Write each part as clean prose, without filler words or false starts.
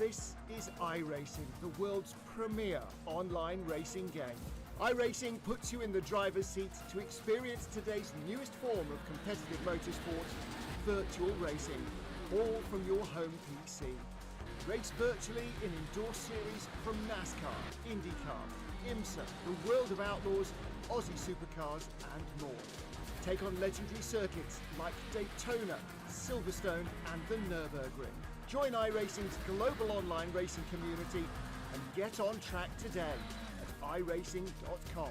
This is iRacing, the world's premier online racing game. iRacing puts you in the driver's seat to experience today's newest form of competitive motorsport, virtual racing, all from your home PC. Race virtually in indoor series from NASCAR, IndyCar, IMSA, the World of Outlaws, Aussie Supercars and more. Take on legendary circuits like Daytona, Silverstone and the Nürburgring. Join iRacing's global online racing community and get on track today at iRacing.com.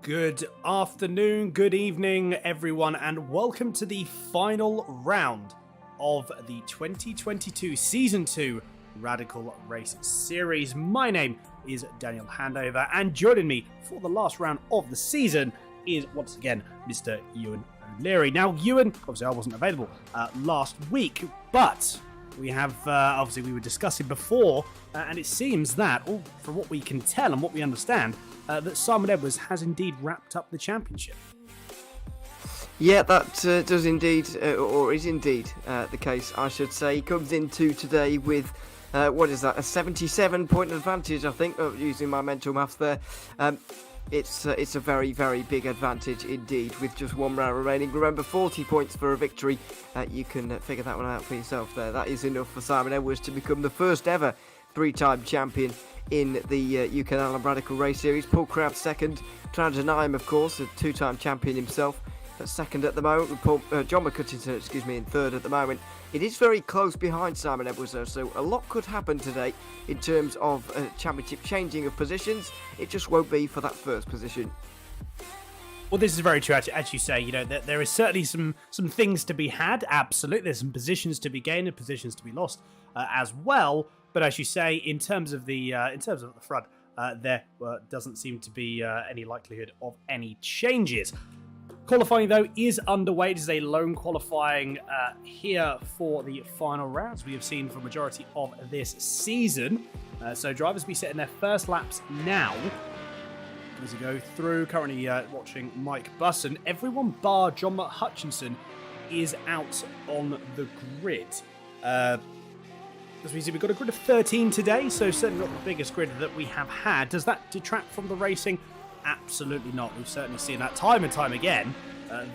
Good afternoon, good evening, everyone, and welcome to the final round of the 2022 Season 2 Radical Race Series. My name is Daniel Handover, and joining me for the last round of the season is, once again, Mr. Ewan O'Leary. Now, Ewan, obviously I wasn't available last week, but we have, obviously we were discussing before, and it seems that, from what we can tell and what we understand, that Simon Edwards has indeed wrapped up the championship. Yeah, that does indeed, or is indeed the case, I should say. He comes into today with, what is that, a 77-point advantage, I think, using my mental maths there. It's a very, very big advantage indeed, with just one round remaining. Remember, 40 points for a victory. You can figure that one out for yourself there. That is enough for Simon Edwards to become the first ever three-time champion in the UK&I Radical Race Series. Paul Crouch second, Transenheim, of course, a two-time champion himself, at second at the moment, with John McCutcheon, in third at the moment. It is very close behind Simon Edwards though, so a lot could happen today in terms of championship changing of positions. It just won't be for that first position. Well, this is very true, as you say. You know, there is certainly some things to be had. Absolutely, there's some positions to be gained and positions to be lost as well. But as you say, in terms of the front, there doesn't seem to be any likelihood of any changes. Qualifying, though, is underway. It is a lone qualifying here for the final rounds we have seen for the majority of this season. So drivers will be setting their first laps now as we go through. Currently watching Mike Busson. Everyone bar John Hutchinson is out on the grid. As we see, we've got a grid of 13 today, so certainly not the biggest grid that we have had. Does that detract from the racing? Absolutely not. We've certainly seen that time and time again.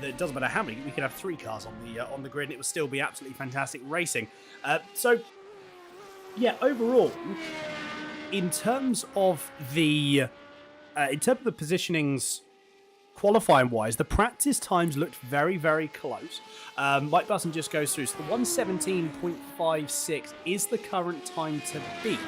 It doesn't matter how many. We could have three cars on the grid, and it would still be absolutely fantastic racing. So, yeah, overall, in terms of the positionings, qualifying wise, the practice times looked very, very close. Mike Busson just goes through. So the 1:17.56 is the current time to beat.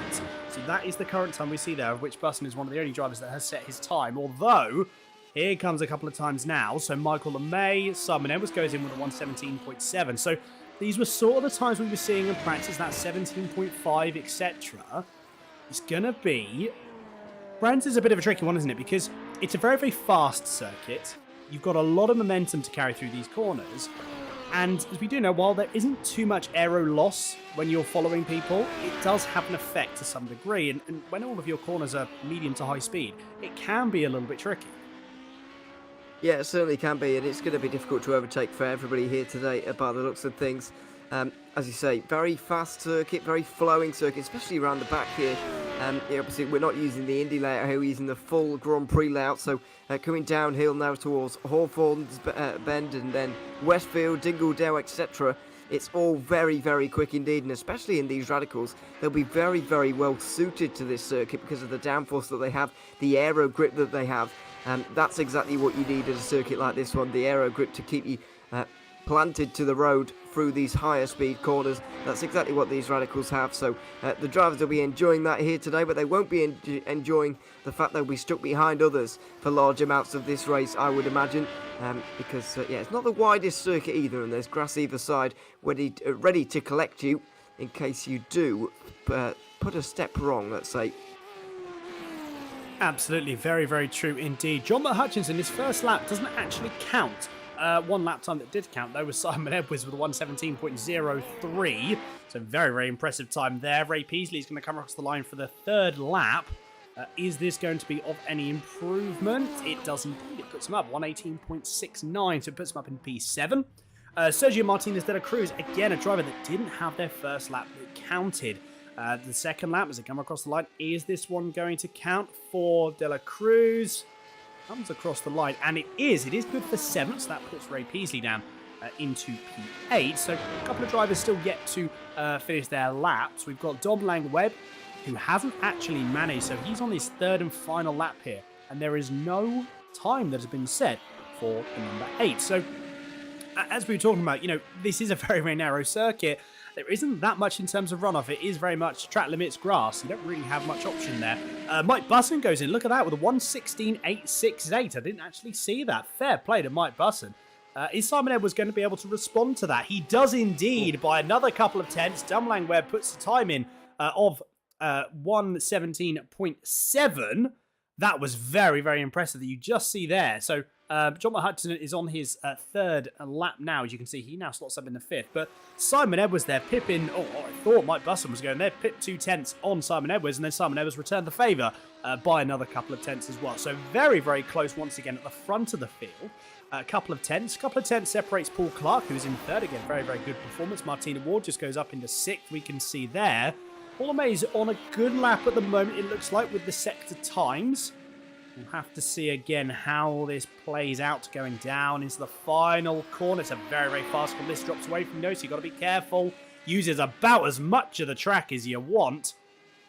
So that is the current time we see there, of which Busson is one of the only drivers that has set his time. Although, here comes a couple of times now. So Michael LeMay, Simon Edwards goes in with a 1:17.7. So these were sort of the times we were seeing in practice, that 17.5, etc. It's going to be... Brands is a bit of a tricky one, isn't it? Because it's a very, very fast circuit. You've got a lot of momentum to carry through these corners. And as we do know, while there isn't too much aero loss when you're following people, it does have an effect to some degree. And when all of your corners are medium to high speed, it can be a little bit tricky. Yeah, it certainly can be, and it's going to be difficult to overtake for everybody here today by the looks of things. As you say, very fast circuit, very flowing circuit, especially around the back here. Obviously, we're not using the Indy layout here, we're using the full Grand Prix layout. So coming downhill now towards Hawthorne's Bend and then Westfield, Dingledale, etc. It's all very, very quick indeed, and especially in these radicals, they'll be very, very well suited to this circuit because of the downforce that they have, the aero grip that they have. That's exactly what you need at a circuit like this one, the aero grip to keep you planted to the road through these higher speed corners. That's exactly what these radicals have. So the drivers will be enjoying that here today, but they won't be enjoying the fact they'll be stuck behind others for large amounts of this race, I would imagine, because yeah, it's not the widest circuit either, and there's grass either side ready to collect you in case you do put a step wrong, let's say. Absolutely, very, very true indeed. John Hutchinson, his first lap doesn't actually count. One lap time that did count, though, was Simon Edwards with a 1:17.03. So very, very impressive time there. Ray Peasley is going to come across the line for the third lap. Is this going to be of any improvement? It does indeed. It puts him up 118.69, so it puts him up in P7. Sergio Martinez de la Cruz, again a driver that didn't have their first lap that counted. The second lap as it come across the line, is this one going to count for de la Cruz? Comes across the line, and it is. It is good for 7th, so that puts Ray Peasley down into P8. So a couple of drivers still yet to finish their laps. We've got Dom Lang-Webb, who hasn't actually managed, so he's on his 3rd and final lap here, and there is no time that has been set for the number 8. So, as we were talking about, this is a very, very narrow circuit. There isn't that much in terms of runoff. It is very much track limits grass. You don't really have much option there. Mike Busson goes in. Look at that with a 1:16.868. I didn't actually see that. Fair play to Mike Busson. Is Simon Edwards going to be able to respond to that? He does indeed by another couple of tenths. Dom Lang-Webb puts the time in of 1:17.7. That was very, very impressive that you just see there. So John Hutchinson is on his 3rd lap now. As you can see, he now slots up in the 5th. But Simon Edwards there, pipping. Oh, I thought Mike Busson was going there. Pip 2 tenths on Simon Edwards, and then Simon Edwards returned the favour by another couple of tenths as well. So very, very close once again at the front of the field. A couple of tenths separates Paul Clark, who's in 3rd. Again, very, very good performance. Martina Ward just goes up into 6th. We can see there. Paul is on a good lap at the moment, it looks like, with the sector times. We'll have to see again how this plays out going down into the final corner. It's a very, very fast one. This drops away from you, so you've got to be careful. Uses about as much of the track as you want.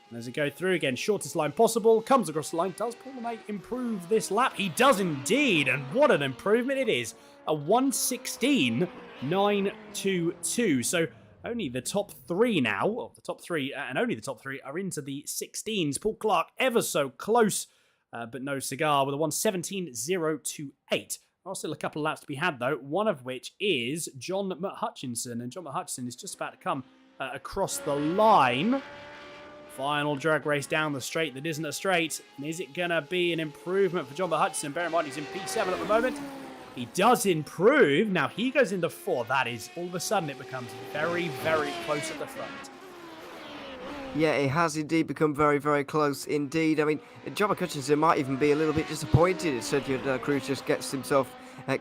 And as it goes through again, shortest line possible, comes across the line. Does Paul LeMay improve this lap? He does indeed, and what an improvement it is. A 1:16.922. So only the top 3 now, well, the top 3, and only the top 3 are into the 16s. Paul Clark ever so close, but no cigar with a 1:17.028. Still a couple of laps to be had, though, one of which is John McHutchinson. And John McHutchinson is just about to come across the line. Final drag race down the straight that isn't a straight. And is it going to be an improvement for John McHutchinson? Bear in mind, he's in P7 at the moment. He does improve. Now he goes into 4. That is, all of a sudden, it becomes very, very close at the front. Yeah, it has indeed become very, very close indeed. I mean, John McHutchinson might even be a little bit disappointed if Sergio de la Cruz just gets himself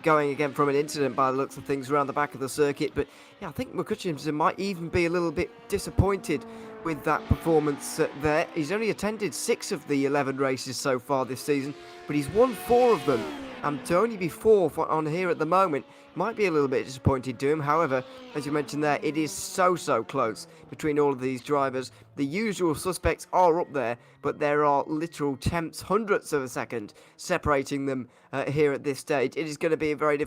going again from an incident by the looks of things around the back of the circuit. But yeah, I think McHutchinson might even be a little bit disappointed with that performance there. He's only attended 6 of the 11 races so far this season, but he's won 4 of them. And to only be 4th on here at the moment might be a little bit disappointing to him. However, as you mentioned there, it is so close between all of these drivers. The usual suspects are up there, but there are literal tenths, hundredths of a second separating them here at this stage. It is going to be a very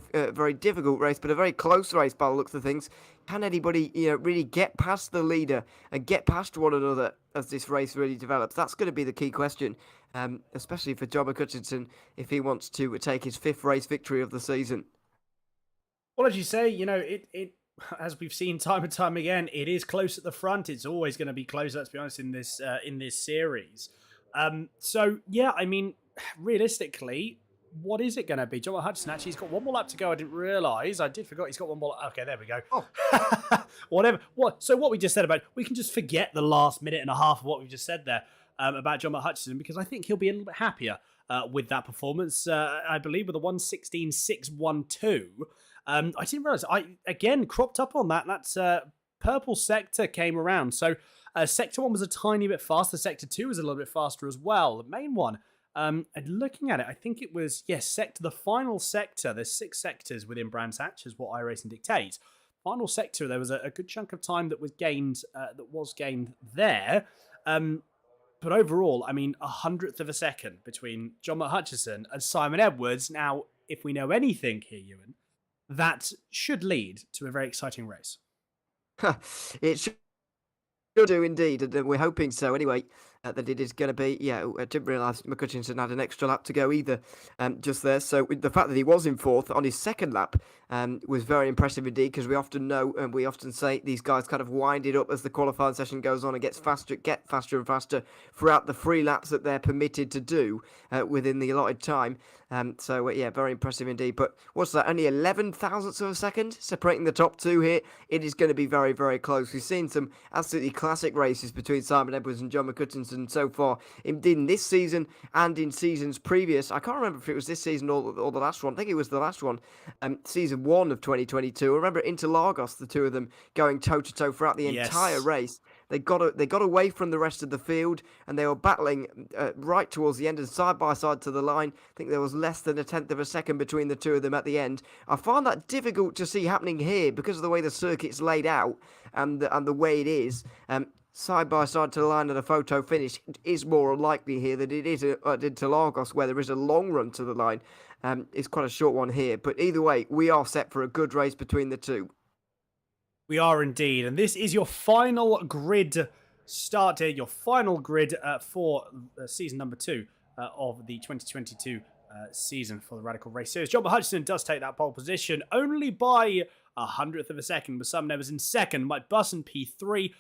difficult race, but a very close race by the looks of things. Can anybody, really get past the leader and get past one another as this race really develops? That's going to be the key question, especially for John McHutchinson if he wants to take his 5th race victory of the season. Well, as you say, it as we've seen time and time again, it is close at the front. It's always going to be close, let's be honest, in this series. So, yeah, I mean, realistically, what is it going to be? John Hutchinson, actually, he's got one more lap to go. I didn't realise. I did forget he's got one more. Okay, there we go. Oh. Whatever. So what we just said about, we can just forget the last minute and a half of what we just said there about John Hutchinson, because I think he'll be a little bit happier with that performance. I believe with a 1:16.612. I didn't realise. I, again, cropped up on that. That's purple sector came around. So sector 1 was a tiny bit faster. Sector 2 was a little bit faster as well. The main one, and looking at it, I think it was, sector, the final sector. There's 6 sectors within Brands Hatch, is what iRacing dictates. Final sector, there was a good chunk of time that was gained there. But overall, I mean, 100th of a second between John McHutchinson and Simon Edwards. Now, if we know anything here, Ewan, that should lead to a very exciting race. It should do indeed, and we're hoping so anyway, that it is going to be. I didn't realise McHutchinson had an extra lap to go either just there. So the fact that he was in 4th on his 2nd lap was very impressive indeed, because we often know and we often say these guys kind of wind it up as the qualifying session goes on and get faster and faster throughout the 3 laps that they're permitted to do within the allotted time. Very impressive indeed. But what's that? Only 11 thousandths of a second separating the top 2 here. It is going to be very, very close. We've seen some absolutely classic races between Simon Edwards and John McHutchinson Hutchinson so far in this season and in seasons previous. I can't remember if it was this season or the last one. I think it was the last one, season 1 of 2022. I remember Interlagos, the two of them going toe-to-toe throughout the entire race. They got away from the rest of the field, and they were battling right towards the end and side by side to the line. I think there was less than a tenth of a second between the two of them at the end. I find that difficult to see happening here because of the way the circuit's laid out and the way it is. Side by side to the line and a photo finish is more likely here than it is at Interlagos, where there is a long run to the line. It's quite a short one here, but either way, we are set for a good race between the two. We are indeed, and this is your final grid start here, your final grid for season number 2 of the 2022 season for the Radical Race Series. John Hutchinson does take that pole position only by 100th of a second, with Simon Edwards in second, Mike Busson P3,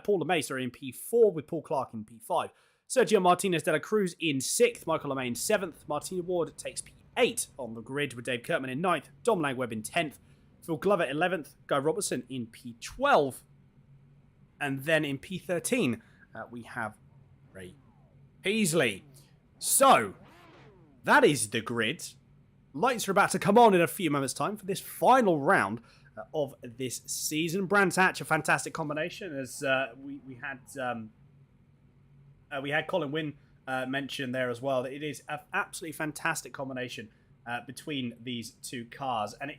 Paul LeMay in P4 with Paul Clark in P5. Sergio Martinez de la Cruz in 6th, Michael LeMay in 7th, Martina Ward takes P8 on the grid with Dave Kurtman in 9th, Dom Langweb in 10th, Phil Glover 11th, Guy Robertson in P12, and then in P13 we have Ray Peasley. So, that is the grid. Lights are about to come on in a few moments' time for this final round of this season. Brands Hatch, a fantastic combination, as we had Colin Wynn mention there as well, that it is an absolutely fantastic combination between these two cars, and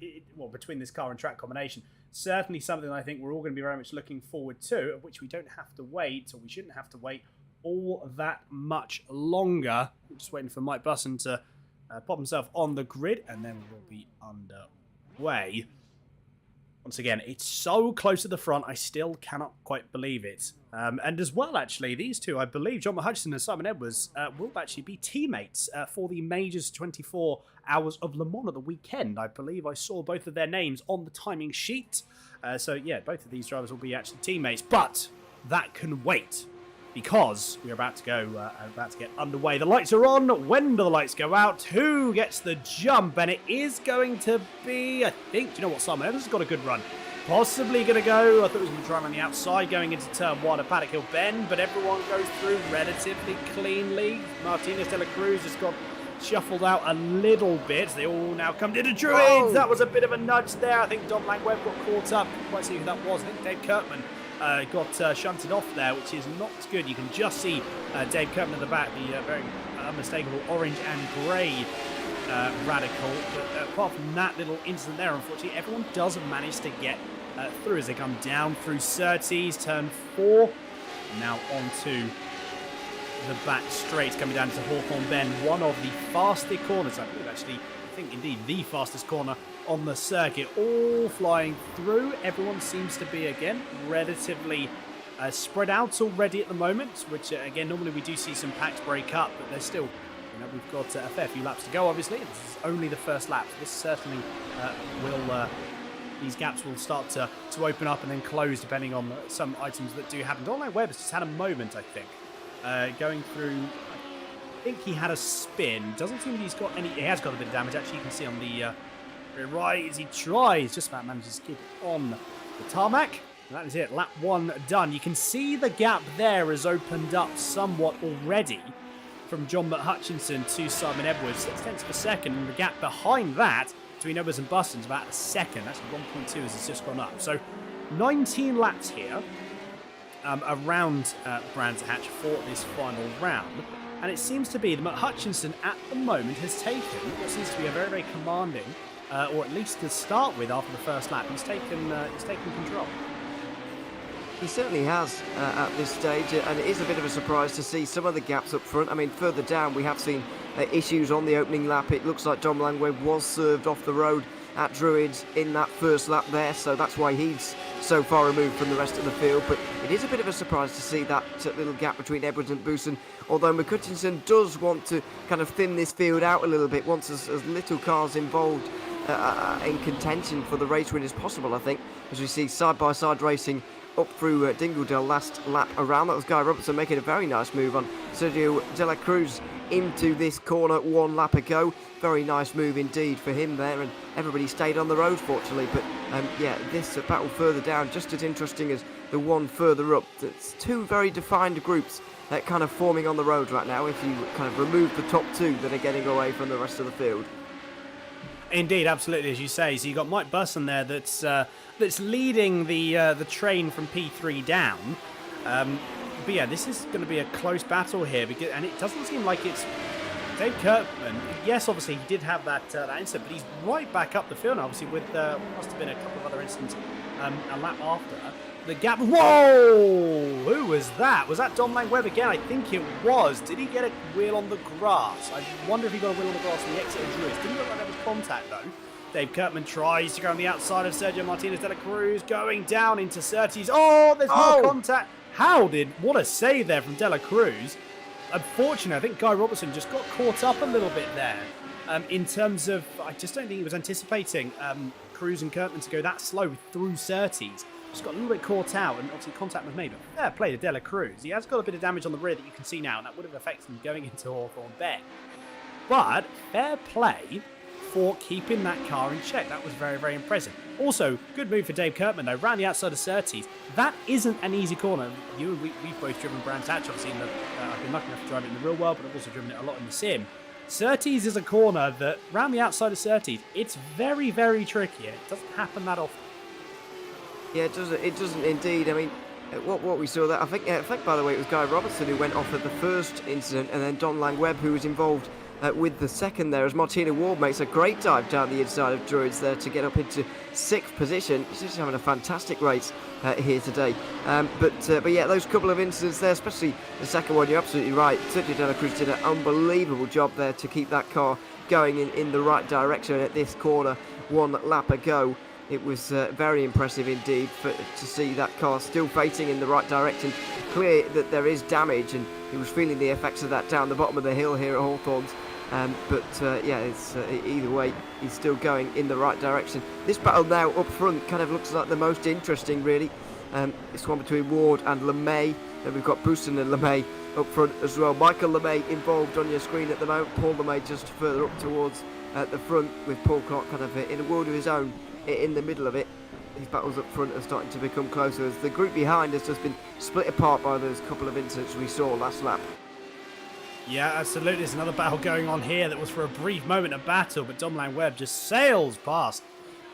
between this car and track combination. Certainly something I think we're all going to be very much looking forward to, of which we don't have to wait, or we shouldn't have to wait all that much longer. We're just waiting for Mike Busson to pop himself on the grid, and then we'll be underway. Once again, it's so close to the front, I still cannot quite believe it. And as well, actually, these two, I believe, John Hutchinson and Simon Edwards, will actually be teammates for the Majors 24 Hours of Le Mans at the weekend. I believe I saw both of their names on the timing sheet. So, yeah, both of these drivers will be actually teammates. But that can wait, because we're about to get underway. The lights are on. When do the lights go out? Who gets the jump? And it is going to be, I think, do you know what, Simon Evans has got a good run. Possibly going to go, I thought he was going to try on the outside going into turn 1 at Paddock Hill Bend, but everyone goes through relatively cleanly. Martinez de la Cruz has got shuffled out a little bit. They all now come into Druids. Oh. That was a bit of a nudge there. I think Dom Langweb got caught up. Couldn't quite see who that was. I think Dave Kurtman got shunted off there, which is not good. You can just see Dave Kurtman at the back, the very unmistakable orange and grey Radical. But apart from that little incident there, unfortunately, everyone does manage to get through as they come down through Surtees, turn 4, now onto the back straight, coming down to Hawthorne Bend, one of the fastest corners, I think indeed the fastest corner on the circuit, all flying through. Everyone seems to be, again, relatively spread out already at the moment, which, again, normally we do see some packs break up, but there's still, we've got a fair few laps to go, obviously. This is only the first lap, so this certainly these gaps will start to open up and then close, depending on some items that do happen. Donald Webb has just had a moment, I think, going through. I think he had a spin. Doesn't seem he's got any. He has got a bit of damage, actually. You can see on the right as he tries, just about manages to keep it on the tarmac. And that is it. Lap 1 done. You can see the gap there has opened up somewhat already from John Hutchinson to Simon Edwards. 0.6 of a second. And the gap behind that between Edwards and Buston's about a second. That's 1.2 as it's just gone up. So 19 laps here around Brands Hatch for this final round. And it seems to be that Hutchinson at the moment has taken what seems to be a very, very commanding, or at least to start with after the first lap, he's taken control. He certainly has at this stage, and it is a bit of a surprise to see some of the gaps up front. I mean, further down we have seen issues on the opening lap. It looks like Dom Langweb was served off the road at Druids in that first lap there, so that's why he's so far removed from the rest of the field. But it is a bit of a surprise to see that little gap between Edwards and Busson, although Hutchinson does want to kind of thin this field out a little bit, wants as little cars involved in contention for the race win as possible, I think, as we see side-by-side racing up through Dingledale last lap around. That was Guy Robertson making a very nice move on Sergio de la Cruz into this corner 1 lap ago. Very nice move indeed for him there, and everybody stayed on the road fortunately. But yeah, this battle further down just as interesting as the one further up. It's two very defined groups kind of forming on the road right now if you kind of remove the top two that are getting away from the rest of the field. Indeed, absolutely, as you say. So you've got Mike Busson there that's leading the train from P3 down. But yeah, this is going to be a close battle here, and it doesn't seem like it's Dave Kirkman. Yes, obviously he did have that incident, but he's right back up the field now. Obviously, with must have been a couple of other incidents a lap after. The gap. Whoa! Who was that? Was that Dom Lang-Webb again? I think it was. Did he get a wheel on the grass? I wonder if he got a wheel on the grass on the exit of Druids. Didn't look like there was contact though. Dave Kirkman tries to go on the outside of Sergio Martinez de la Cruz, going down into Surtees. Oh, there's more contact. What a save there from de la Cruz. Unfortunately, I think Guy Robertson just got caught up a little bit there. In terms of, I just don't think he was anticipating Cruz and Kirkman to go that slow through Surtees. Just got a little bit caught out, and obviously contact was made, but fair play to de la Cruz. He has got a bit of damage on the rear that you can see now, and that would have affected him going into Hawthorne Bend. But fair play for keeping that car in check. That was very, very impressive. Also, good move for Dave Kirkman, though, round the outside of Surtees. That isn't an easy corner. We've both driven Brands Hatch, obviously. I've been lucky enough to drive it in the real world, but I've also driven it a lot in the sim. Surtees is a corner that, round the outside of Surtees, it's very, very tricky, and it doesn't happen that often. Yeah, it doesn't indeed. I mean, what we saw there, I think, by the way, it was Guy Robertson who went off at the first incident, and then Don Lang-Webb, who was involved with the second there, as Martina Ward makes a great dive down the inside of Druids there to get up into 6th position. She's just having a fantastic race here today. But yeah, those couple of incidents there, especially the second one, you're absolutely right. Sergio de la Cruz did an unbelievable job there to keep that car going in the right direction at this corner one lap ago. It was very impressive indeed to see that car still facing in the right direction. Clear that there is damage, and he was feeling the effects of that down the bottom of the hill here at Hawthorns. Yeah, it's either way, he's still going in the right direction. This battle now up front kind of looks like the most interesting, really. It's one between Ward and LeMay. Then we've got Bouston and LeMay up front as well. Michael LeMay involved on your screen at the moment. Paul LeMay just further up towards the front, with Paul Clark kind of in a world of his own in the middle of it. These battles up front are starting to become closer as the group behind has just been split apart by those couple of incidents we saw last lap. Yeah, absolutely. There's another battle going on here that was for a brief moment a battle, but Dom Lang-Webb just sails past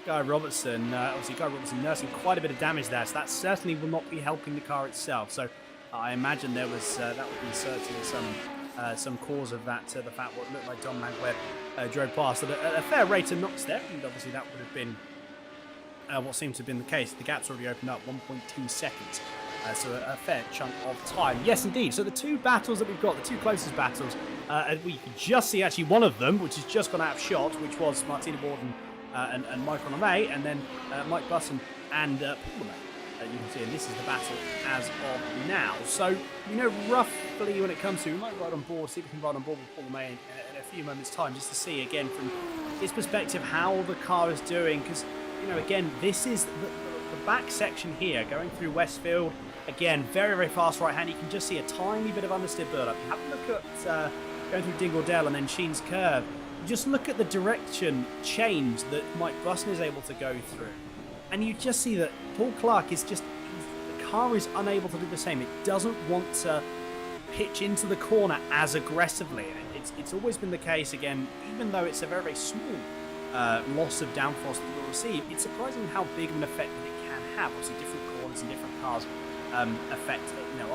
Guy Robertson. Obviously, Guy Robertson nursing quite a bit of damage there, so that certainly will not be helping the car itself. So I imagine there was that would be certainly some cause of that, the fact what looked like Dom Lang-Webb drove past at a fair rate of knots there, and obviously that would have been what seems to have been the case. The gap's already opened up 1.2 seconds. So a fair chunk of time. Yes, indeed. So the two battles that we've got, the two closest battles, we can just see actually one of them, which has just gone out of shot, which was Martina Borden and Michael LeMay, and then Mike Busson and Paul LeMay. You can see, and this is the battle as of now. So, roughly when it comes to, we might ride on board, see if we can ride on board with Paul LeMay in a few moments' time, just to see, again, from his perspective, how the car is doing. Because, again, this is the back section here, going through Westfield. Again, very, very fast right hand. You can just see a tiny bit of understeer build-up. Have a look at going through Dingle Dell and then Sheen's Curve. Just look at the direction change that Mike Busson is able to go through. And you just see that Paul Clark is just, the car is unable to do the same. It doesn't want to pitch into the corner as aggressively. It's always been the case, again, even though it's a very, very small loss of downforce that you'll receive, it's surprising how big of an effect that it can have. Obviously, different corners and different cars are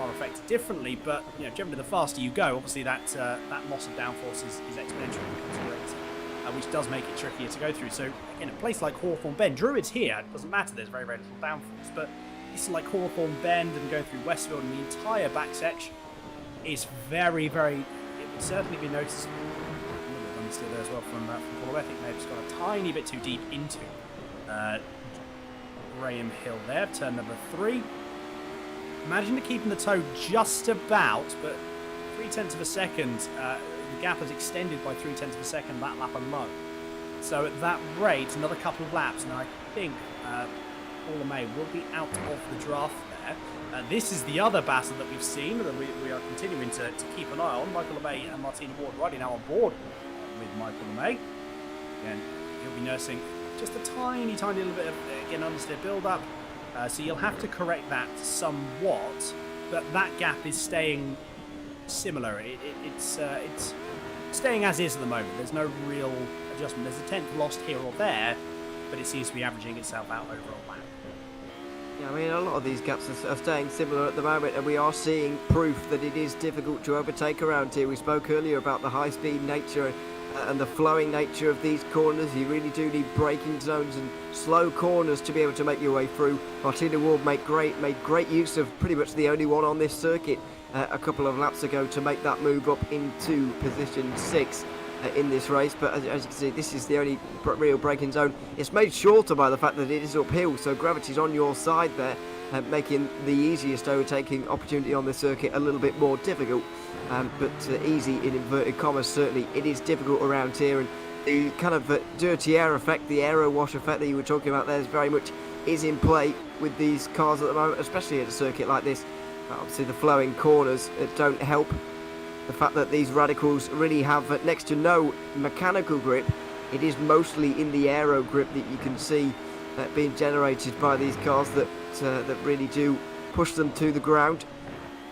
affected differently, but generally the faster you go, obviously that loss of downforce is exponential, which does make it trickier to go through. So in a place like Hawthorne Bend, Druids here, it doesn't matter, there's very, very little downforce, but it's like Hawthorne Bend and going through Westfield, and the entire back section is very, very, it would certainly be noticeable. A little bit understeer there as well from Paul. I think they've just got a tiny bit too deep into Graham Hill there, turn number 3. Imagine keeping the toe just about, but 0.3 of a second. The gap has extended by 0.3 of a second that lap alone. So at that rate, another couple of laps, and I think Paul LeMay will be out of the draft there. This is the other battle that we've seen that we are continuing to keep an eye on. Michael LeMay and Martina Ward riding now on board with Michael LeMay. Again, he'll be nursing just a tiny little bit of, again, understeer build-up. So you'll have to correct that somewhat, but that gap is staying similar. It's staying as is at the moment. There's no real adjustment. There's a tenth lost here or there, but it seems to be averaging itself out over a lap. Yeah, I mean, a lot of these gaps are staying similar at the moment, and we are seeing proof that it is difficult to overtake around here. We spoke earlier about the high-speed nature and the flowing nature of these corners. You really do need braking zones and slow corners to be able to make your way through. Martina Ward made great use of pretty much the only one on this circuit a couple of laps ago to make that move up into position 6 in this race. But as you can see, this is the only real braking zone. It's made shorter by the fact that it is uphill, so gravity's on your side there, making the easiest overtaking opportunity on the circuit a little bit more difficult. But easy in inverted commas. Certainly it is difficult around here, and the kind of dirty air effect, the aero wash effect that you were talking about there, is very much in play with these cars at the moment, especially at a circuit like this. Obviously the flowing corners don't help. The fact that these radicals really have next to no mechanical grip. It is mostly in the aero grip that you can see being generated by these cars that really do push them to the ground.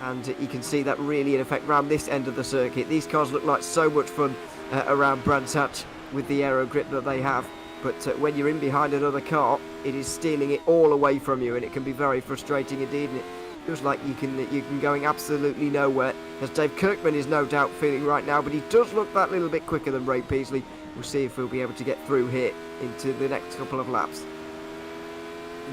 And you can see that really in effect around this end of the circuit. These cars look like so much fun around Brands Hatch with the aero grip that they have. But when you're in behind another car, it is stealing it all away from you, and it can be very frustrating indeed. And it feels like you can going absolutely nowhere, as Dave Kirkman is no doubt feeling right now. But he does look that little bit quicker than Ray Peasley. We'll see if he'll be able to get through here into the next couple of laps.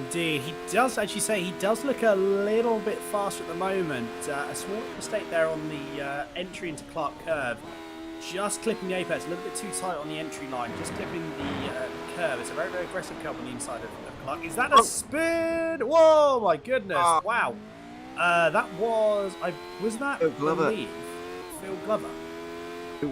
Indeed, he does, as you say, he does look a little bit faster at the moment. A small mistake there on the entry into Clark Curve. Just clipping the apex, a little bit too tight on the entry line. Just clipping the curve. It's a very, very aggressive curve on the inside of Clark. Is that a spin? Whoa, my goodness. Wow. That was... was that... Phil Glover. Phil Glover. It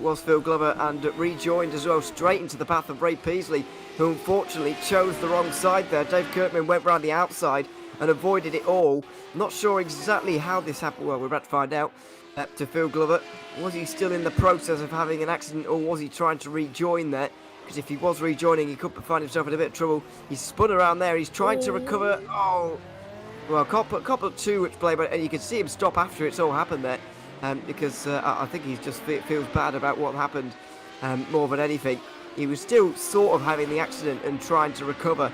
was Phil Glover, and rejoined as well straight into the path of Ray Peasley, who unfortunately chose the wrong side there. Dave Kirkman went round the outside and avoided it all. Not sure exactly how this happened. Well, we're about to find out. To Phil Glover, was he still in the process of having an accident, or was he trying to rejoin there? Because if he was rejoining, he could find himself in a bit of trouble. He's spun around there. He's trying to recover. Oh, well, can't put too much blame on it, and you can see him stop after it's all happened there. Because I think he just feels bad about what happened more than anything. He was still sort of having the accident and trying to recover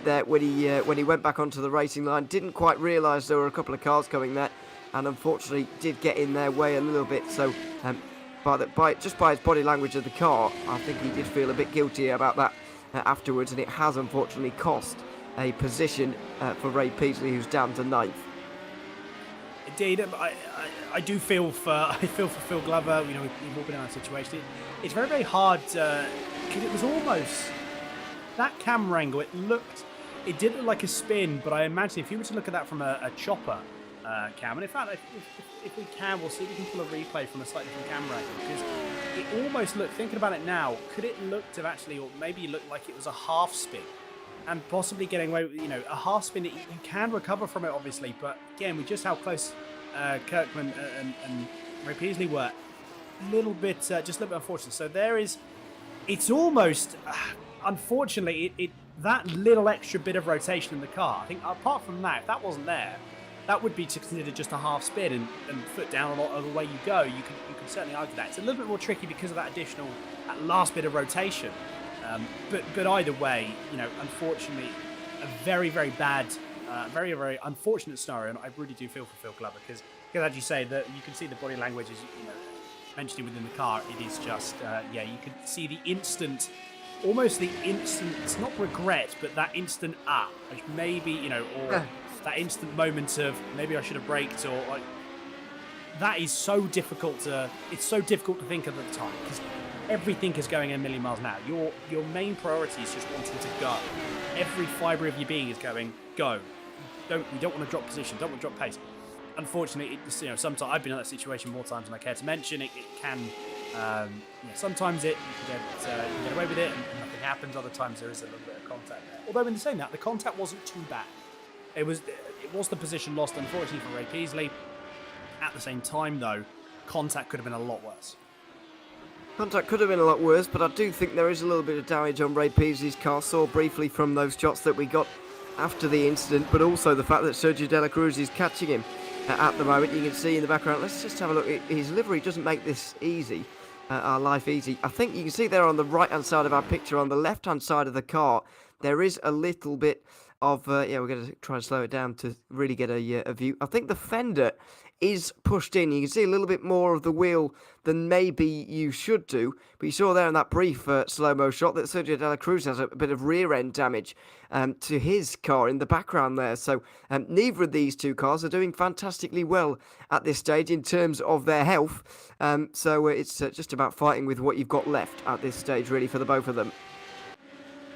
there when he went back onto the racing line. Didn't quite realise there were a couple of cars coming there, and unfortunately did get in their way a little bit. So just by his body language of the car, I think he did feel a bit guilty about that afterwards, and it has unfortunately cost a position for Ray Peasley, who's down to 9th. Indeed, I do feel for Phil Glover. You know, we've all been in that situation. It's very, very hard because it was almost that camera angle. It did look like a spin, but I imagine if you were to look at that from a chopper cam, and in fact, if we can, we'll see if we can pull a replay from a slightly different camera angle, because it almost looked. Thinking about it now, could it look to actually, or maybe it looked like it was a half spin? And possibly getting away with, a half spin, you can recover from it, obviously. But again, with just how close Kirkman and Ray Peasley were, just a little bit unfortunate. So it's almost, unfortunately, that little extra bit of rotation in the car. I think apart from that, if that wasn't there, that would be to consider just a half spin and foot down on the way you go. You can certainly argue that. It's a little bit more tricky because of that last bit of rotation. But either way, unfortunately, a very, very bad, very, very unfortunate scenario. And I really do feel for Phil Glover because as you say, that you can see the body language is, mentioning within the car. It is just, you can see the instant, it's not regret, but that instant, like maybe, or that instant moment of maybe I should have braked, or like, that is so difficult to think of at the time because everything is going a million miles an hour. Your main priority is just wanting to go. Every fibre of your being is going, go. You don't want to drop position, don't want to drop pace. Unfortunately, sometimes I've been in that situation more times than I care to mention. It can, sometimes you can get away with it and nothing happens. Other times there is a little bit of contact there. Although in saying that, the contact wasn't too bad. It was the position lost, unfortunately, for Ray Peasley. At the same time, though, contact could have been a lot worse. Contact could have been a lot worse, but I do think there is a little bit of damage on Ray Peasley's car. Saw briefly from those shots that we got after the incident, but also the fact that Sergio Dela Cruz is catching him. at the moment. You can see in the background. Let's just have a look. His livery doesn't make this easy, our life easy. I think you can see there on the right-hand side of our picture, on the left-hand side of the car, there is a little bit of, yeah, we're going to try and slow it down to really get a view. I think the fender is pushed in. You can see a little bit more of the wheel than maybe you should do. But you saw there in that brief slow-mo shot that Sergio De La Cruz has a bit of rear-end damage to his car in the background there. So neither of these two cars are doing fantastically well at this stage in terms of their health. So it's just about fighting with what you've got left at this stage, really, for the both of them.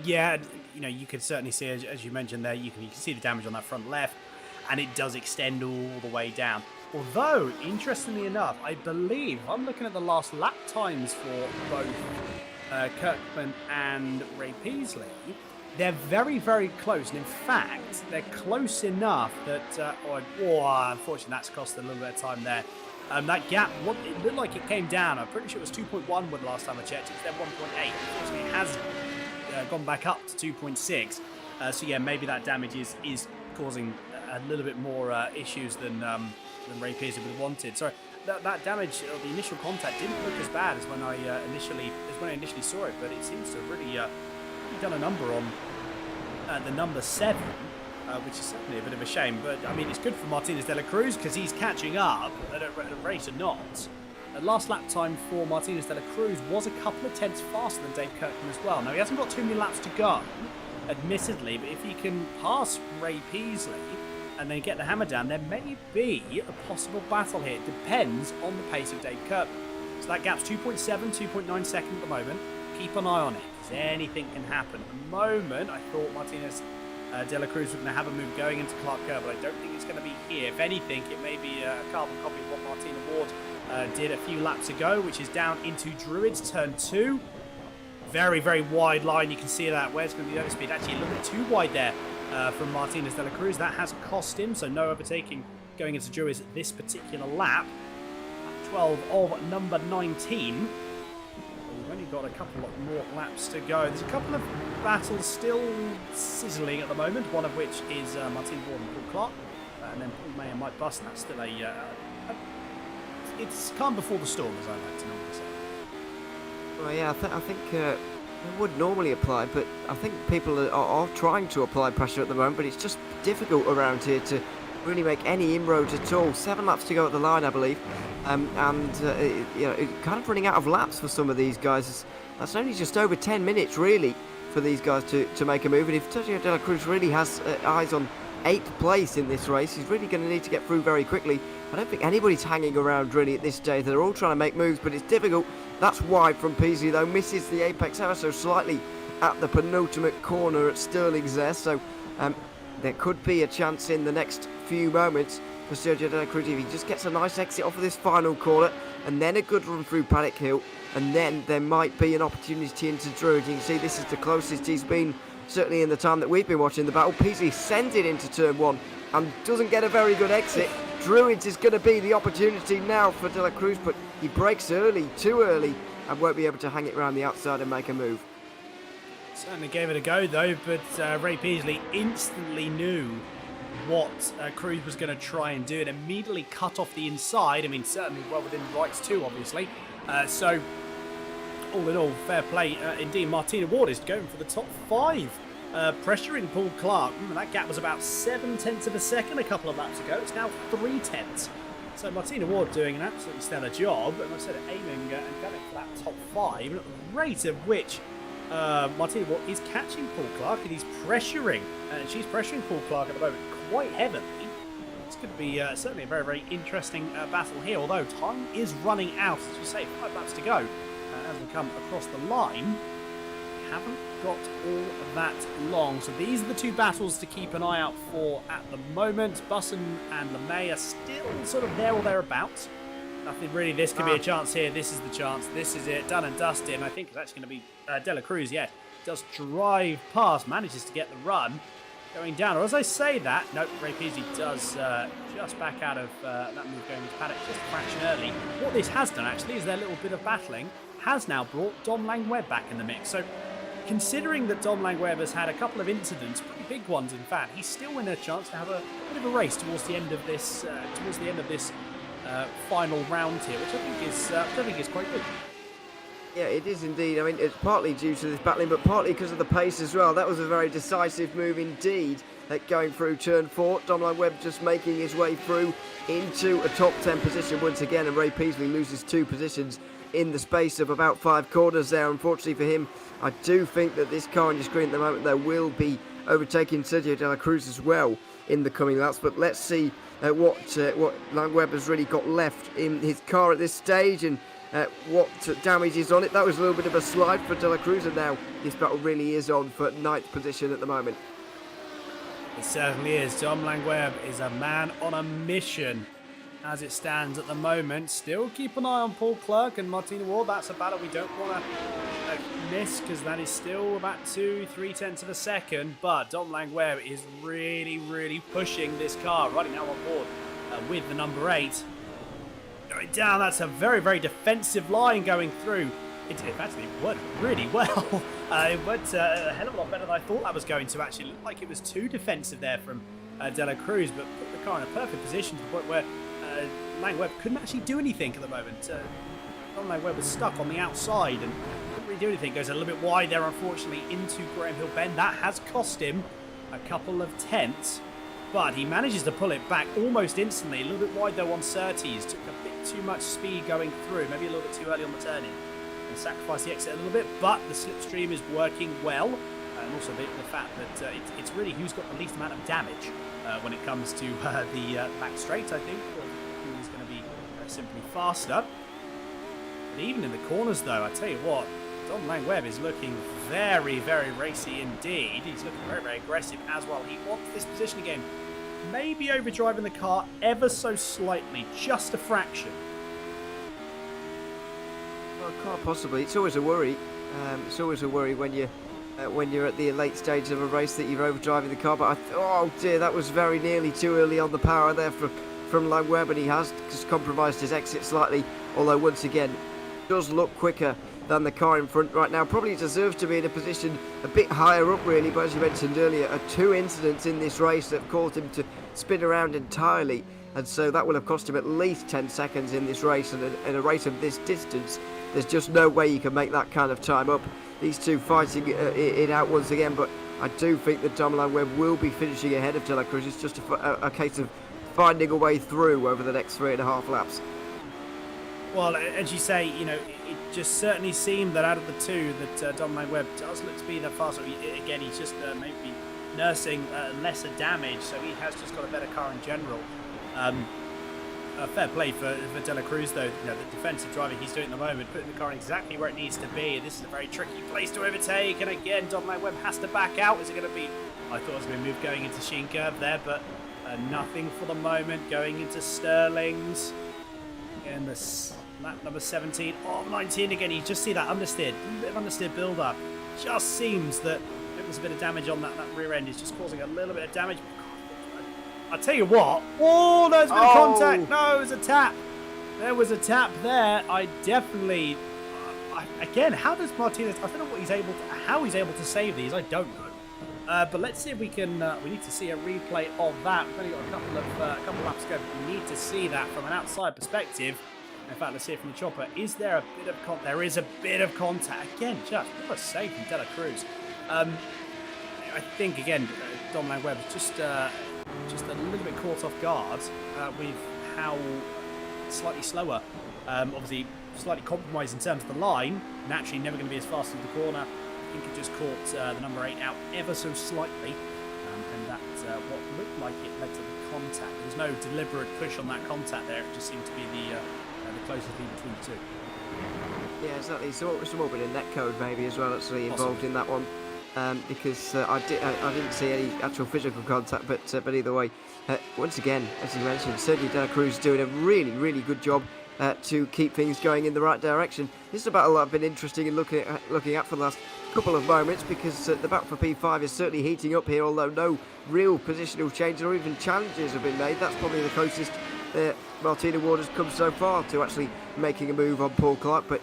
Yeah, you could certainly see, as you mentioned there, you can see the damage on that front left, and it does extend all the way down. Although, interestingly enough, I believe, I'm looking at the last lap times for both Kirkman and Ray Peasley, they're very, very close. And in fact, they're close enough that, unfortunately, that's cost a little bit of time there. That gap, it looked like it came down. I'm pretty sure it was 2.1 when the last time I checked. It's then 1.8. Unfortunately, it has gone back up to 2.6. So yeah, maybe that damage is causing a little bit more issues than Ray Peasley would have wanted. So that damage, the initial contact, didn't look as bad as when I initially saw it, but it seems to have really done a number on the number 7, which is certainly a bit of a shame. But I mean, it's good for Martinez De La Cruz because he's catching up at a rate of knots. The last lap time for Martinez De La Cruz was a couple of tenths faster than Dave Kirkman as well. Now, he hasn't got too many laps to go, admittedly, but if he can pass Ray Peasley and then get the hammer down, there may be a possible battle here. It depends on the pace of Dave Kirkman. So that gap's 2.7, 2.9 seconds at the moment. Keep an eye on it, because anything can happen. At the moment, I thought Martinez De La Cruz was going to have a move going into Clark Kerr, but I don't think it's going to be here. If anything, it may be a carbon copy of what Martina Ward did a few laps ago, which is down into Druids, turn 2. Very, very wide line. You can see that. Where's going to be the overspeed? Actually, a little bit too wide there from Martinez De La Cruz. That has cost him, so no overtaking going into Druids this particular lap. 12 of number 19. We've only got a couple of more laps to go. There's a couple of battles still sizzling at the moment, one of which is Martin Ward and Paul Clark, and then Paul May and Mike Bus, and that's still it's calm before the storm, as I like to normally say. Well, yeah, I think it would normally apply, but I think people are trying to apply pressure at the moment, but it's just difficult around here to really make any inroads at all. 7 laps to go at the line, I believe, and kind of running out of laps for some of these guys. That's only just over 10 minutes, really, for these guys to make a move. And if Sergio De La Cruz really has eyes on 8th place in this race, he's really going to need to get through very quickly. I don't think anybody's hanging around really at this stage. They're all trying to make moves, but it's difficult. That's wide from Peasley, though, misses the apex ever so slightly at the penultimate corner at Stirling's there. So there could be a chance in the next few moments for Sergio De La Cruz if he just gets a nice exit off of this final corner, and then a good run through Paddock Hill, and then there might be an opportunity into Druid. You can see this is the closest he's been, certainly in the time that we've been watching the battle. Peasley sends it into turn 1 and doesn't get a very good exit. Druids is going to be the opportunity now for De La Cruz, but he breaks early, too early, and won't be able to hang it around the outside and make a move. Certainly gave it a go, though, but Ray Peasley instantly knew what Cruz was going to try and do, and immediately cut off the inside. I mean, certainly well within rights too, obviously. So, all in all, fair play. Indeed, Martina Ward is going for the top 5. Pressuring Paul Clark. Remember, that gap was about 7/10 of a second a couple of laps ago. It's now 3/10. So Martina Ward doing an absolutely stellar job, and I said aiming and going for that top 5. And at the rate at which Martina Ward is catching Paul Clark, and he's pressuring, and she's pressuring Paul Clark at the moment quite heavily. This could be certainly a very, very interesting battle here, although time is running out, as you say, 5 laps to go. As we come across the line, we haven't got all that long. So these are the 2 battles to keep an eye out for at the moment. Busson and LeMay are still sort of there or thereabouts. Nothing really. This could be a chance here. This is the chance. This is it. Done and dusted. And I think it's actually going to be De La Cruz. Yeah, does drive past, manages to get the run. Going down, or as I say that, no, Ray Peasley does just back out of that move going into paddock just a fraction early. What this has done, actually, is their little bit of battling has now brought Dom Langweb back in the mix. So considering that Dom Langweb has had a couple of incidents, pretty big ones in fact, he's still in a chance to have a bit of a race towards the end of this final round here, which I think is quite good. Yeah, it is indeed. I mean, it's partly due to this battling, but partly because of the pace as well. That was a very decisive move indeed, going through turn 4. Dom Langweb just making his way through into a top 10 position once again, and Ray Peasley loses 2 positions in the space of about 5 corners there. Unfortunately for him, I do think that this car on your screen at the moment there will be overtaking Sergio De La Cruz as well in the coming laps. But let's see what Langweb has really got left in his car at this stage, and what damage is on it. That was a little bit of a slide for De La Cruz, and now this battle really is on for 9th position at the moment. It certainly is. Dom Langweb is a man on a mission as it stands at the moment. Still keep an eye on Paul Clerk and Martina Ward. That's a battle we don't want to miss, because that is still about 2-3 tenths of a second. But Dom Langweb is really pushing this car, running now on board with the number 8. Going down, that's a very defensive line going through. It actually worked really well. It went a hell of a lot better than I thought that was going to. Actually, it looked like it was too defensive there from De La Cruz, but put the car in a perfect position to the point where Langweb couldn't actually do anything at the moment. Dom Langweb was stuck on the outside and couldn't really do anything. Goes a little bit wide there, unfortunately, into Graham Hill Bend. That has cost him a couple of tenths, but he manages to pull it back almost instantly. A little bit wide though on Surtees. Took a bit too much speed going through, maybe a little bit too early on the turn-in, and sacrificed the exit a little bit, but the slipstream is working well, and also the fact that it's really who's got the least amount of damage when it comes to the back straight, I think, who is going to be simply faster. But even in the corners though, I tell you what, Dom Langweb is looking very racy indeed. He's looking very aggressive as well. He wants this position again. Maybe overdriving the car ever so slightly, just a fraction. Well, quite possibly. It's always a worry. It's always a worry when you're at the late stage of a race that you're overdriving the car. But oh dear, that was very nearly too early on the power there from Langweb, and he has just compromised his exit slightly. Although once again, does look quicker than the car in front right now. Probably deserves to be in a position a bit higher up really, but as you mentioned earlier, 2 incidents in this race that have caused him to spin around entirely, and so that will have cost him at least 10 seconds in this race, and in a race of this distance there's just no way you can make that kind of time up. These two fighting it out once again, but I do think that Dom Langweb will be finishing ahead of De La Cruz. It's just a case of finding a way through over the next 3.5 laps. Well, as you say, you know, it just certainly seemed that out of the two that Dom Langweb does look to be the faster. Again, he's just maybe nursing lesser damage, so he has just got a better car in general. Fair play for De La Cruz, though. You know, the defensive driving he's doing at the moment, putting the car exactly where it needs to be. This is a very tricky place to overtake, and again, Dom Langweb has to back out. Is it going to be? I thought it was going to be a move going into Sheen Curve there, but nothing for the moment. Going into Sterling's. Again, this lap number 17 of 19 again. You just see that understeer, a bit of understeer build up. Just seems that it was a bit of damage on that rear end. It's just causing a little bit of damage. I tell you what. Oh, there's been contact. No, it was a tap. There was a tap there. I definitely. Again, how does Martinez? I don't know how he's able to save these. I don't know. But let's see if we can. We need to see a replay of that. We've only got a couple of laps to go. But we need to see that from an outside perspective. In fact, let's see it from the chopper. Is there a bit of contact? There is a bit of contact. Again, just what a save from De La Cruz. I think again, Dom Langweb is just a little bit caught off guard with how slightly slower. Obviously, slightly compromised in terms of the line. Naturally, never going to be as fast as the corner. I think it just caught the number 8 out ever so slightly, and that's what looked like it led to the contact. There was no deliberate push on that contact there. It just seemed to be the closest thing between the two. Yeah, exactly. So some more bit of net code maybe as well actually involved in that one, because I didn't see any actual physical contact, but either way, once again, as you mentioned, Sergio De La Cruz doing a really good job to keep things going in the right direction. This is a battle I've been interested in looking at for the last couple of moments, because the battle for P5 is certainly heating up here, although no real positional changes or even challenges have been made. That's probably the closest Martina Ward has come so far to actually making a move on Paul Clark, but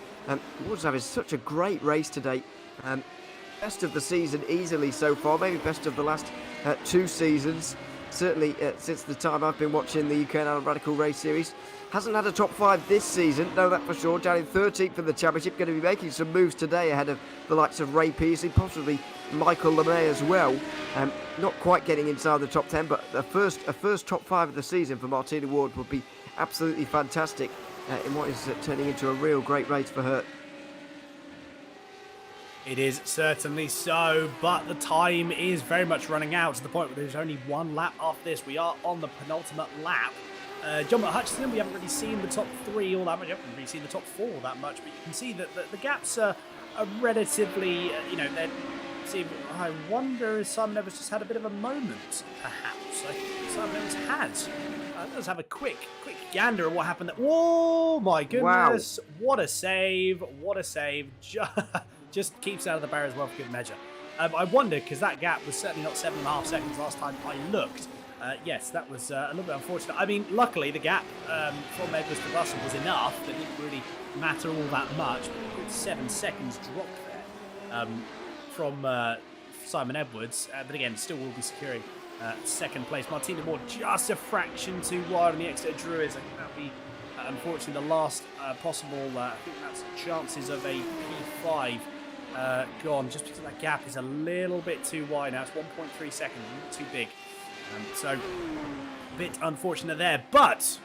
Ward's having such a great race today. best of the season easily so far, maybe best of the last 2 seasons. Certainly since the time I've been watching the UK&I Radical Race Series. Hasn't had a top 5 this season, know that for sure. Down in 13th in the championship, going to be making some moves today ahead of the likes of Ray Pearsley, possibly Michael LeMay as well. Not quite getting inside the top 10, but a first top 5 of the season for Martina Ward would be absolutely fantastic in what is turning into a real great race for her. It is certainly so, but the time is very much running out to the point where there's only one lap after this. We are on the penultimate lap. John Hutchinson, we haven't really seen the top 3 all that much. We haven't really seen the top 4 all that much, but you can see that the gaps are relatively, they're... I wonder if Simon Evans just had a bit of a moment, perhaps. I think Simon Evans has. Let's have a quick gander at what happened there. Oh my goodness. Wow. What a save. What a save. Just keeps out of the barrier as well for good measure. I wonder, because that gap was certainly not 7.5 seconds last time I looked. Yes, that was a little bit unfortunate. I mean, luckily the gap from Edwards to Russell was enough that it didn't really matter all that much. But a good 7 seconds drop there from Simon Edwards. But again, still will be securing second place. Martina Moore just a fraction too wide on the exit Druids. I think that'll be, unfortunately, the last possible, I think that's chances of a P5 gone, just because that gap is a little bit too wide now. It's 1.3 seconds, a little too big. So, a bit unfortunate there. But,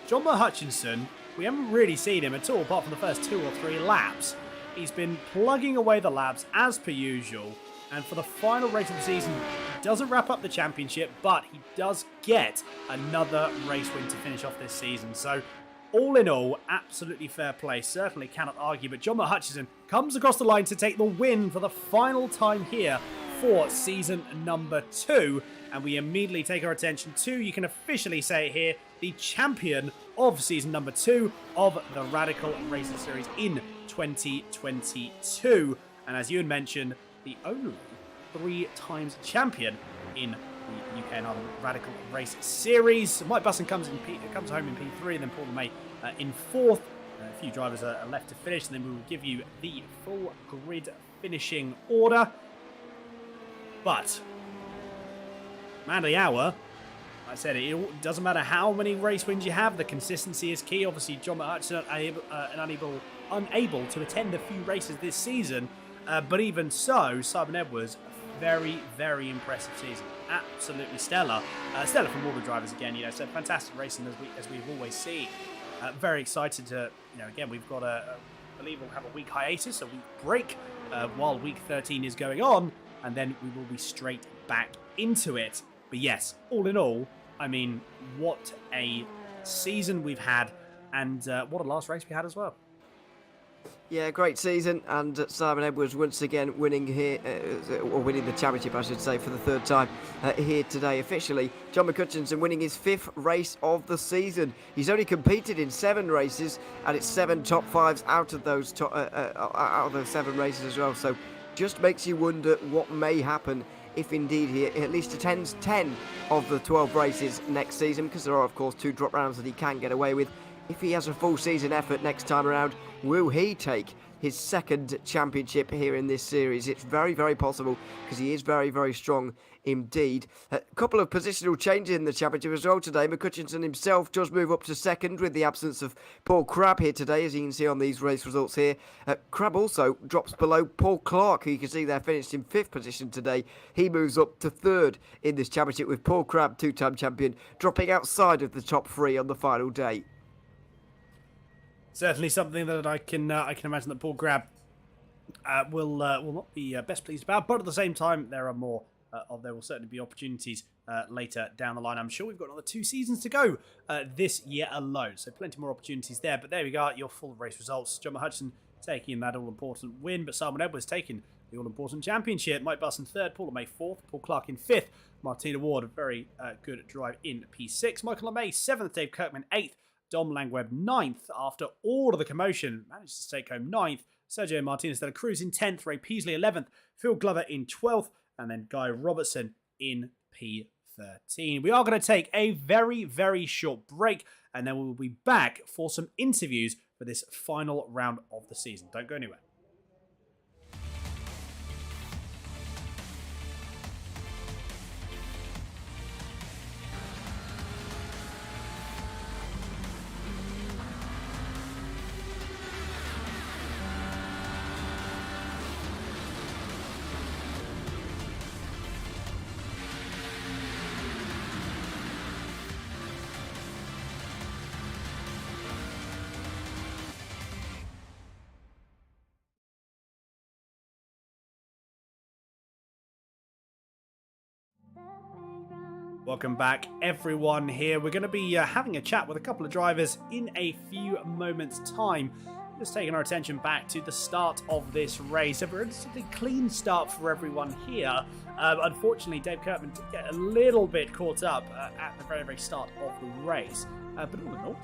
John Hutchinson, we haven't really seen him at all, apart from the first 2 or 3 laps. He's been plugging away the laps, as per usual. And for the final race of the season, he doesn't wrap up the championship, but he does get another race win to finish off this season. So, all in all, absolutely fair play. Certainly cannot argue. But John Hutchinson comes across the line to take the win for the final time here for season number 2. And we immediately take our attention to, you can officially say it here, the champion of season number 2 of the Radical Racing Series in 2022. And as you had mentioned, the only 3 times champion in the UK&I Radical Race Series. Mike Busson comes home in P3, and then Paul LeMay in 4th. A few drivers are left to finish, and then we will give you the full grid finishing order. But man of the hour, I said it doesn't matter how many race wins you have, the consistency is key. Obviously, John Hutchinson unable to attend a few races this season, but even so, Simon Edwards, very, very impressive season. Absolutely stellar. Stellar from all the drivers again, so fantastic racing as we've always seen. Very excited to, again, we've got I believe we'll have a week hiatus, a week break, while week 13 is going on, and then we will be straight back into it. But yes, all in all, I mean, what a season we've had, and what a last race we had as well. Yeah, great season, and Simon Edwards once again winning here, or winning the championship, I should say, for the 3rd time here today officially. John Hutchinson winning his 5th race of the season. He's only competed in 7 races, and it's 7 top 5s out of those out of those 7 races as well. So, just makes you wonder what may happen if indeed he at least attends 10 of the 12 races next season, because there are of course 2 drop rounds that he can get away with. If he has a full season effort next time around, will he take his 2nd championship here in this series? It's very, very possible, because he is very, very strong indeed. A couple of positional changes in the championship as well today. Hutchinson himself does move up to 2nd with the absence of Paul Crabb here today, as you can see on these race results here. Crabb also drops below Paul Clark, who you can see there finished in 5th position today. He moves up to 3rd in this championship, with Paul Crabb, 2-time champion, dropping outside of the top 3 on the final day. Certainly something that I can imagine that Paul Crabb will not be best pleased about, but at the same time there will certainly be opportunities later down the line. I'm sure we've got another 2 seasons to go this year alone, so plenty more opportunities there. But there we go, your full race results. John Hutchinson taking that all-important win, but Simon Edwards taking the all-important championship. Mike Busson 3rd, Paul LeMay 4th, Paul Clark in 5th, Martina Ward a very good drive in P6, Michael LeMay 7th, Dave Kirkman 8th, Dom Langweb 9th. After all of the commotion, managed to take home 9th. Sergio Martinez Dela Cruz in 10th. Ray Pearsley 11th. Phil Glover in 12th. And then Guy Robertson in P13. We are going to take a very, very short break. And then we will be back for some interviews for this final round of the season. Don't go anywhere. Welcome back, everyone. Here we're going to be having a chat with a couple of drivers in a few moments' time. Just taking our attention back to the start of this race. A relatively clean start for everyone here. Unfortunately, Dave Kirkman did get a little bit caught up at the very, very start of the race. But all in all,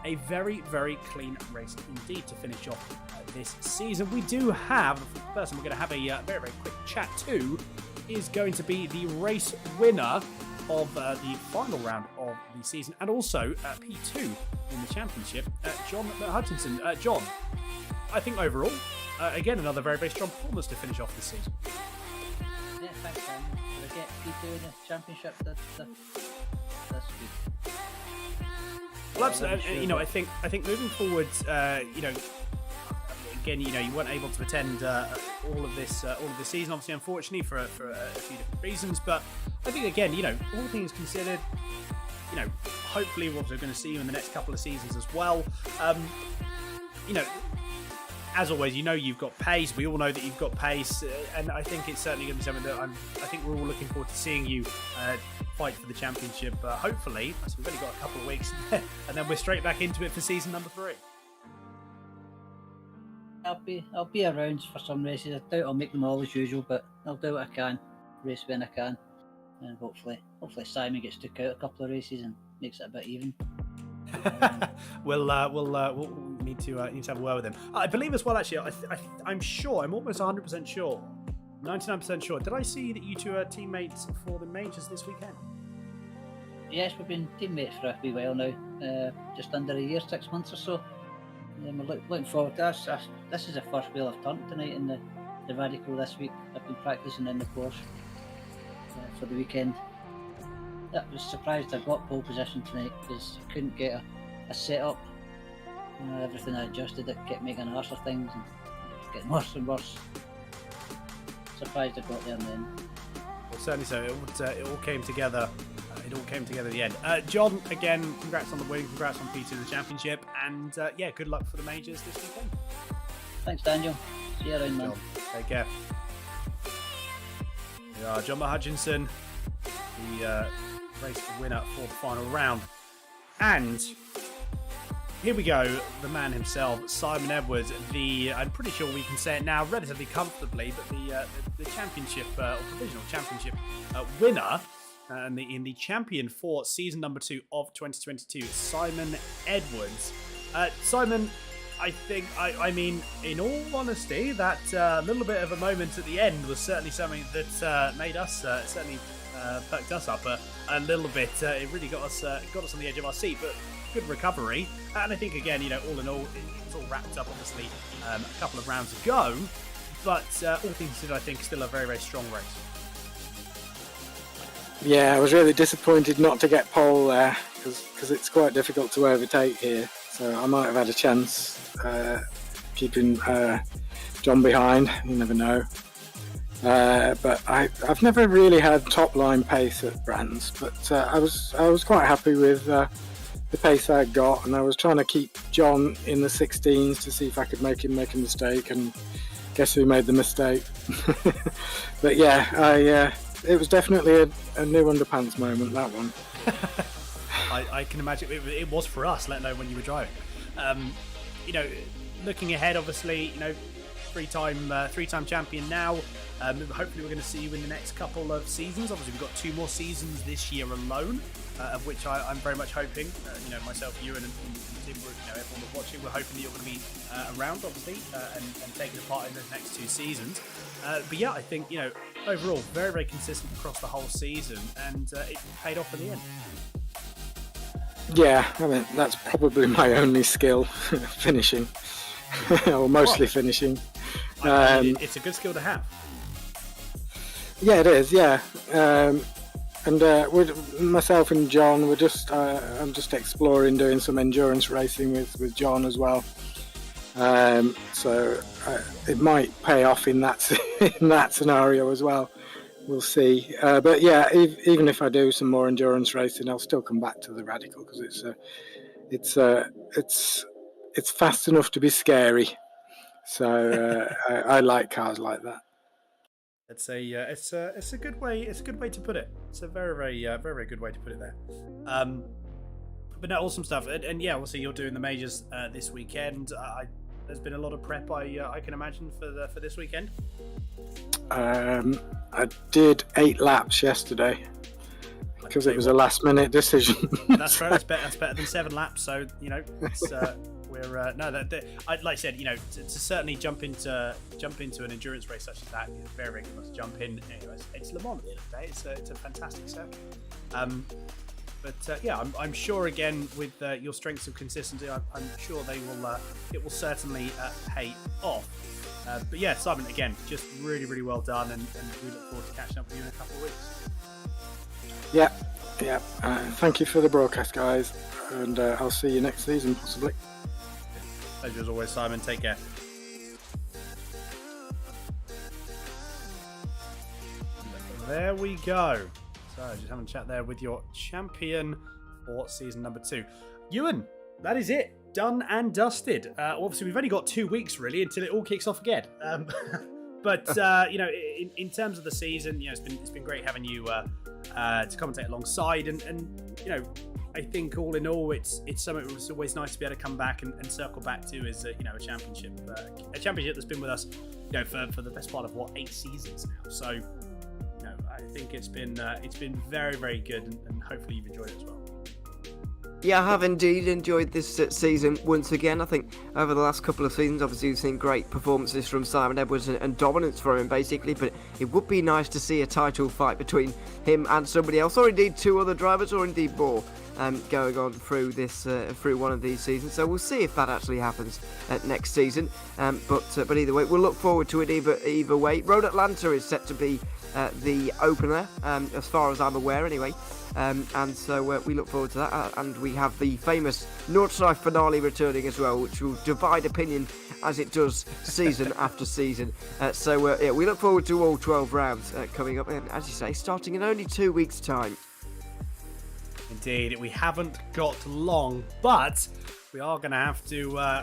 a very, very clean race indeed to finish off this season. We do have, the person we're going to have a very, very quick chat to is going to be the race winner of the final round of the season, and also P2 in the championship, John Hutchinson. John, I think overall, again, another very, very strong performance to finish off this season. Yeah, thanks, man. Did I get P2 in the championship? That's good. Well, absolutely. I think moving forward, again, you weren't able to attend all of this season, obviously, unfortunately, for a few different reasons. But I think, again, all things considered, hopefully we're also going to see you in the next couple of seasons as well. As always, you've got pace. We all know that you've got pace, and I think it's certainly going to be something that I think we're all looking forward to seeing you fight for the championship. Hopefully, so we've only got a couple of weeks, and then we're straight back into it for season number 3. I'll be around for some races. I doubt I'll make them all as usual, but I'll do what I can, race when I can, and hopefully Simon gets took out a couple of races and makes it a bit even. We'll need to have a word with him. I believe as well. Actually, I'm sure. I'm almost 100% sure. 99% sure. Did I see that you two are teammates for the majors this weekend? Yes, we've been teammates for a wee while now. Just under a year, 6 months or so. We're looking forward to this. This is the first wheel I've turned tonight in the Radical this week. I've been practicing in the course for the weekend. I was surprised I got pole position tonight because I couldn't get a setup. Everything I adjusted, it kept making an arse of things and getting worse and worse. Surprised I got there in the end. Well, certainly so. It all came together. It all came together at the end. John, again, congrats on the win. Congrats on P2 in the championship. And good luck for the majors this weekend. Thanks, Daniel. See you around, man. John, take care. We are John Hutchinson, the race winner for the final round. And here we go, the man himself, Simon Edwards, I'm pretty sure we can say it now relatively comfortably, but the championship, or provisional championship winner, and in the champion for season number 2 of 2022, Simon Edwards. Simon, I think, I mean, in all honesty, that little bit of a moment at the end was certainly something that made us, certainly perked us up a little bit. It really got us on the edge of our seat, but good recovery. And I think, again, all in all, it's all wrapped up, obviously, a couple of rounds ago. But all things considered, I think, still a very, very strong race. Yeah, I was really disappointed not to get pole there because it's quite difficult to overtake here. So I might have had a chance keeping John behind. You never know. But I've never really had top line pace at Brands. But I was quite happy with the pace I got, and I was trying to keep John in the 16s to see if I could make him make a mistake. And guess who made the mistake? But yeah, it was definitely a new underpants moment, that one. I can imagine it was for us, let alone when you were driving. Looking ahead, obviously, three-time champion now. Hopefully we're going to see you in the next couple of seasons. Obviously we've got 2 more seasons this year alone, of which I'm very much hoping, myself, you and Tim, everyone was watching, we're hoping that you're going to be around, obviously, and taking part in the next 2 seasons. But yeah, I think, overall, very, very consistent across the whole season, and it paid off in the end. Yeah, I mean, that's probably my only skill, finishing, or mostly finishing. It's a good skill to have. Yeah, it is, yeah. And with myself and John, I'm just exploring doing some endurance racing with John as well. So it might pay off in that in that scenario as well. We'll see. But yeah, even if I do some more endurance racing, I'll still come back to the Radical because it's fast enough to be scary. So I like cars like that. It's a good way. It's a good way to put it. It's a very good way to put it there. But no, awesome stuff. And yeah, obviously you're doing the majors this weekend. There's been a lot of prep. I can imagine for this weekend. I did 8 laps yesterday because it was a last-minute decision. That's fair. That's better than 7 laps. So it's, we're like I said, to certainly jump into an endurance race such as that, it's very good to jump in. It's Le Mans at the end of the day. It's a fantastic circuit. But yeah, I'm sure again with your strengths of consistency, I'm sure it will certainly pay off. But yeah, Simon, again, just really well done, and we look forward to catching up with you in a couple of weeks. Yeah. Thank you for the broadcast, guys, and I'll see you next season, possibly. Pleasure as always, Simon. Take care. There we go. So, just having a chat there with your champion for season number 2. Ewan, that is it. Done and dusted. Obviously, we've only got 2 weeks, really, until it all kicks off again. But in terms of the season, it's been great having you to commentate alongside, and I think all in all, it's something that's always nice to be able to come back and circle back to is a championship that's been with us for the best part of 8 seasons now. So I think it's been very good, and hopefully you've enjoyed it as well. Yeah, I have indeed enjoyed this season once again. I think over the last couple of seasons, obviously we've seen great performances from Simon Edwards and dominance from him, basically, but it would be nice to see a title fight between him and somebody else, or indeed 2 other drivers, or indeed more, going on through one of these seasons. So we'll see if that actually happens next season. But either way, we'll look forward to it either way. Road Atlanta is set to be the opener, as far as I'm aware anyway. And so we look forward to that, and we have the famous Nordschleife finale returning as well, which will divide opinion as it does season after season. So we look forward to all 12 rounds coming up, and as you say, starting in only 2 weeks' time. Indeed, we haven't got long, but we are going to have to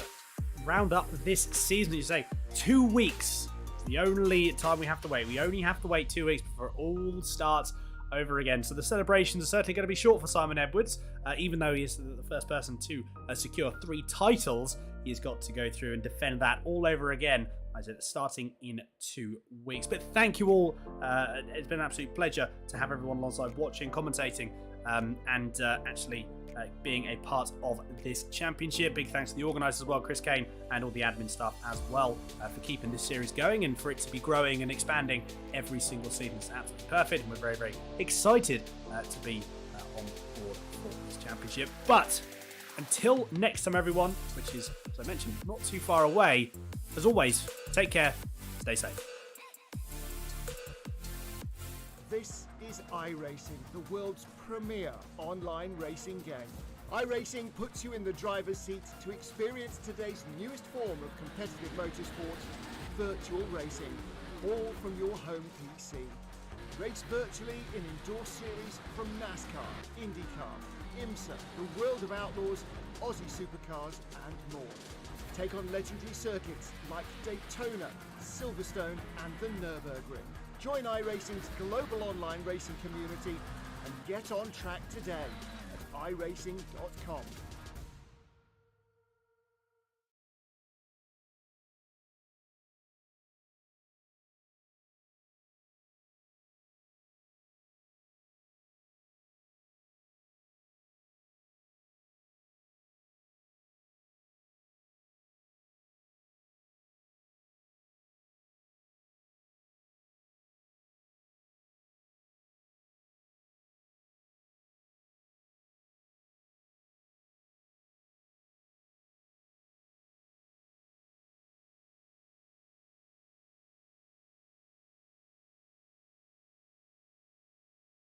round up this season. You say 2 weeks, the only time we have to wait. We only have to wait 2 weeks before it all starts over again. So the celebrations are certainly going to be short for Simon Edwards, even though he is the first person to secure 3 titles. He's got to go through and defend that all over again, as it's starting in 2 weeks. But thank you all. It's been an absolute pleasure to have everyone alongside, watching, commentating, and actually being a part of this championship. Big thanks to the organisers as well, Chris Kane, and all the admin staff as well, for keeping this series going and for it to be growing and expanding every single season. It's absolutely perfect, and we're very excited to be on board for this championship. But until next time, everyone, which is, as I mentioned, not too far away, as always, take care, stay safe. This is iRacing, the world's premier online racing game. iRacing puts you in the driver's seat to experience today's newest form of competitive motorsport, virtual racing, all from your home PC. Race virtually in indoor series from NASCAR, IndyCar, IMSA, the World of Outlaws, Aussie Supercars, and more. Take on legendary circuits like Daytona, Silverstone, and the Nürburgring. Join iRacing's global online racing community and get on track today at iRacing.com.